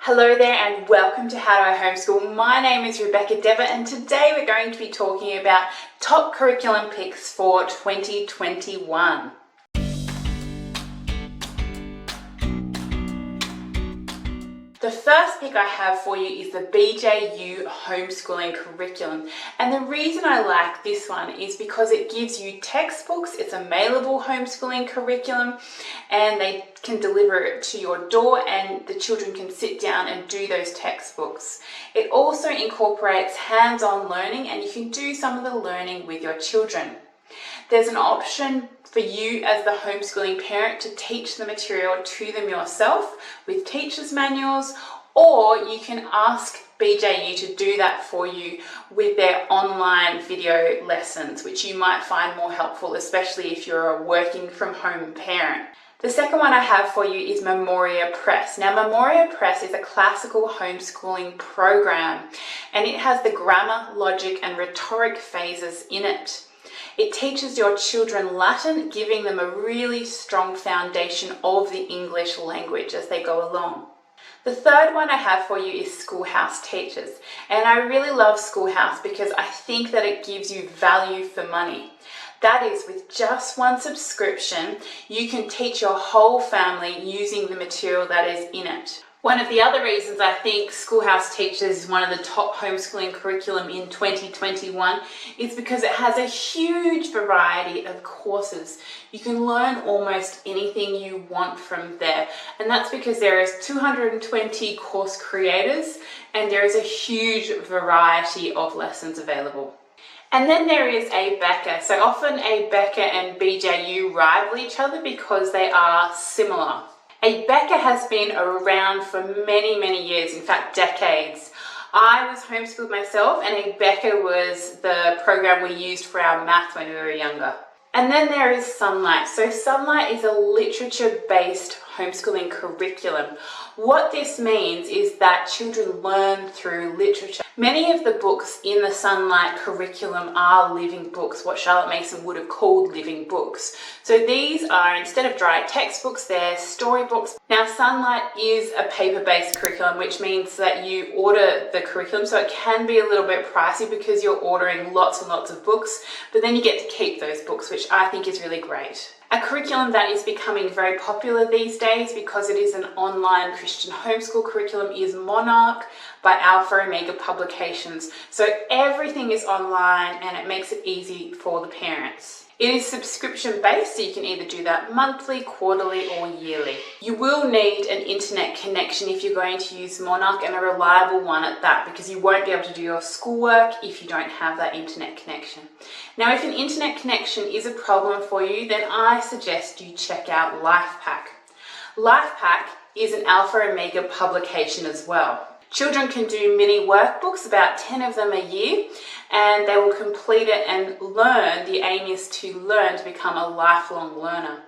Hello there and welcome to How Do I Homeschool. My name is Rebecca Devitt and today we're going to be talking about top curriculum picks for 2021. The first pick I have for you is the BJU homeschooling curriculum, and the reason I like this one is because it gives you textbooks. It's a mailable homeschooling curriculum and they can deliver it to your door and the children can sit down and do those textbooks. It also incorporates hands-on learning and you can do some of the learning with your children. There's an option for you as the homeschooling parent to teach the material to them yourself with teacher's manuals, or you can ask BJU to do that for you with their online video lessons, which you might find more helpful, especially if you're a working from home parent. The second one I have for you is Memoria Press. Now, Memoria Press is a classical homeschooling program and it has the grammar, logic and rhetoric phases in it. It teaches your children Latin, giving them a really strong foundation of the English language as they go along. The third one I have for you is Schoolhouse Teachers, and I really love Schoolhouse because I think that it gives you value for money. That is, with just one subscription, you can teach your whole family using the material that is in it. One of the other reasons I think Schoolhouse Teachers is one of the top homeschooling curriculum in 2021 is because it has a huge variety of courses. You can learn almost anything you want from there, and that's because there is 220 course creators and there is a huge variety of lessons available. And then there is Abeka. So often Abeka and BJU rival each other because they are similar. Abeka has been around for many years, in fact decades. I was homeschooled myself and Abeka was the program we used for our math when we were younger. And then there is Sonlight. So Sonlight is a literature-based homeschooling curriculum. What this means is that children learn through literature. Many of the books in the Sonlight curriculum are living books, what Charlotte Mason would have called living books. So these are, instead of dry textbooks, they're storybooks. Now, Sonlight is a paper-based curriculum, which means that you order the curriculum, so it can be a little bit pricey because you're ordering lots and lots of books, but then you get to keep those books, which I think is really great. A curriculum that is becoming very popular these days because it is an online Christian homeschool curriculum is Monarch by Alpha Omega Publications. So everything is online and it makes it easy for the parents. It is subscription based, so you can either do that monthly, quarterly or yearly. You will need an internet connection if you're going to use Monarch, and a reliable one at that, because you won't be able to do your schoolwork if you don't have that internet connection. Now, if an internet connection is a problem for you, then I suggest you check out Lifepac. Lifepac is an Alpha Omega publication as well. Children can do mini workbooks, about 10 of them a year, and they will complete it and learn. The aim is to learn to become a lifelong learner.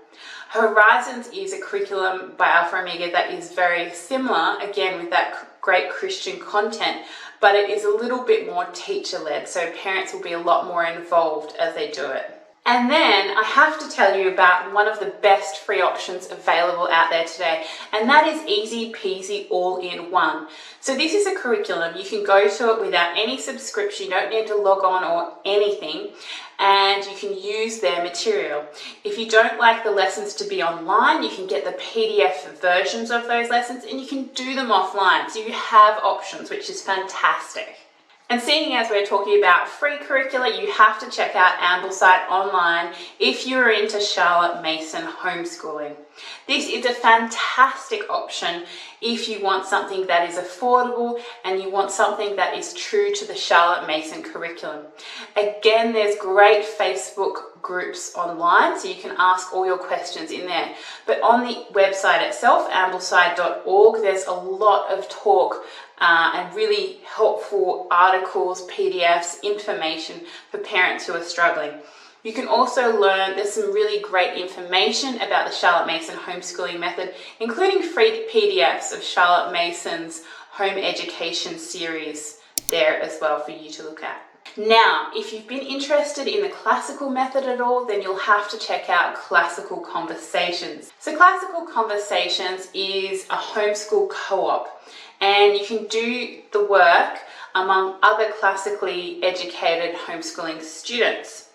Horizons is a curriculum by Alpha Omega that is very similar, again with that great Christian content, but it is a little bit more teacher-led, so parents will be a lot more involved as they do it. And then I have to tell you about one of the best free options available out there today, and that is Easy Peasy All-in-One. So this is a curriculum. You can go to it without any subscription. You don't need to log on or anything, and you can use their material. If you don't like the lessons to be online, you can get the PDF versions of those lessons and you can do them offline. So you have options, which is fantastic. And seeing as we're talking about free curricula, you have to check out Ambleside Online if you're into Charlotte Mason homeschooling. This is a fantastic option if you want something that is affordable and you want something that is true to the Charlotte Mason curriculum. Again, there's great Facebook groups online, so you can ask all your questions in there. But on the website itself, ambleside.org, there's a lot of talk and really helpful articles, PDFs, information for parents who are struggling. You can also learn, there's some really great information about the Charlotte Mason homeschooling method, including free PDFs of Charlotte Mason's home education series there as well for you to look at. Now, if you've been interested in the classical method at all, then you'll have to check out Classical Conversations. So Classical Conversations is a homeschool co-op, and you can do the work among other classically educated homeschooling students.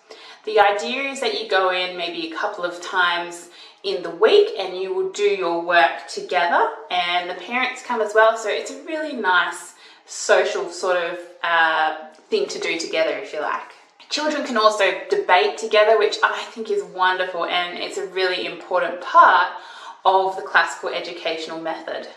The idea is that you go in maybe a couple of times in the week and you will do your work together, and the parents come as well, so it's a really nice social sort of thing to do together, if you like. Children can also debate together, which I think is wonderful, and it's a really important part of the classical educational method.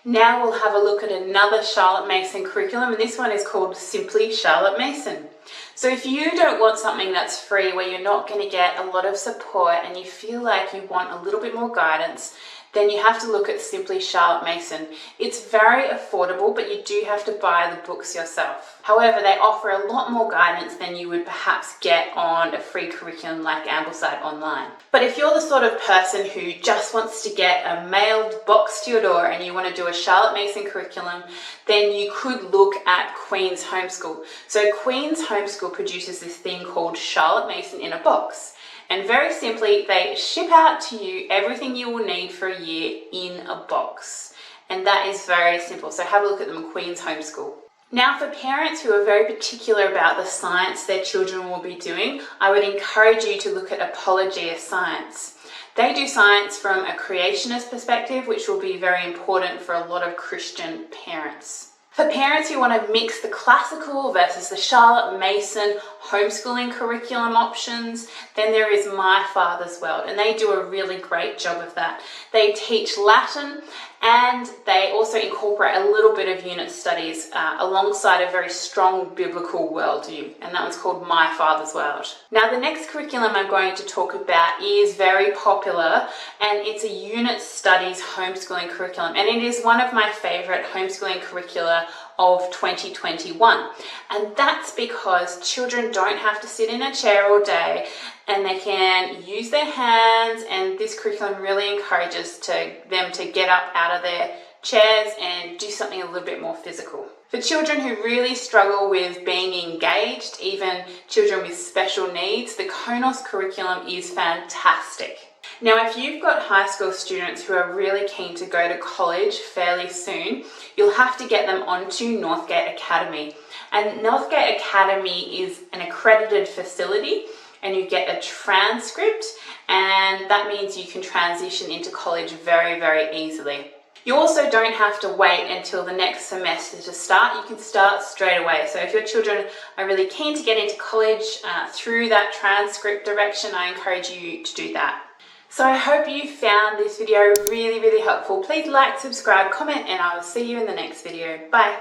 Now we'll have a look at another Charlotte Mason curriculum, and this one is called Simply Charlotte Mason. So if you don't want something that's free, where you're not going to get a lot of support and you feel like you want a little bit more guidance, then you have to look at Simply Charlotte Mason. It's very affordable, but you do have to buy the books yourself. However, they offer a lot more guidance than you would perhaps get on a free curriculum like Ambleside Online. But if you're the sort of person who just wants to get a mailed box to your door and you want to do a Charlotte Mason curriculum, then you could look at Queen's Homeschool. So Queen's Homeschool produces this thing called Charlotte Mason in a Box. And very simply, they ship out to you everything you will need for a year in a box. And that is very simple. So have a look at them, Queen's Homeschool. Now, for parents who are very particular about the science their children will be doing, I would encourage you to look at Apologia Science. They do science from a creationist perspective, which will be very important for a lot of Christian parents. For parents who want to mix the classical versus the Charlotte Mason homeschooling curriculum options, then there is My Father's World, and they do a really great job of that. They teach Latin, and they also incorporate a little bit of unit studies alongside a very strong biblical worldview, and that one's called My Father's World. Now, the next curriculum I'm going to talk about is very popular, and it's a unit studies homeschooling curriculum, and it is one of my favorite homeschooling curricula of 2021. And that's because children don't have to sit in a chair all day, and they can use their hands, and this curriculum really encourages them to get up out of their chairs and do something a little bit more physical. For children who really struggle with being engaged, even children with special needs, the KONOS curriculum is fantastic. Now, if you've got high school students who are really keen to go to college fairly soon, you'll have to get them onto NorthGate Academy. And NorthGate Academy is an accredited facility, and you get a transcript, and that means you can transition into college very, very easily. You also don't have to wait until the next semester to start. You can start straight away. So if your children are really keen to get into college through that transcript direction, I encourage you to do that. So I hope you found this video really, really helpful. Please like, subscribe, comment, and I will see you in the next video. Bye.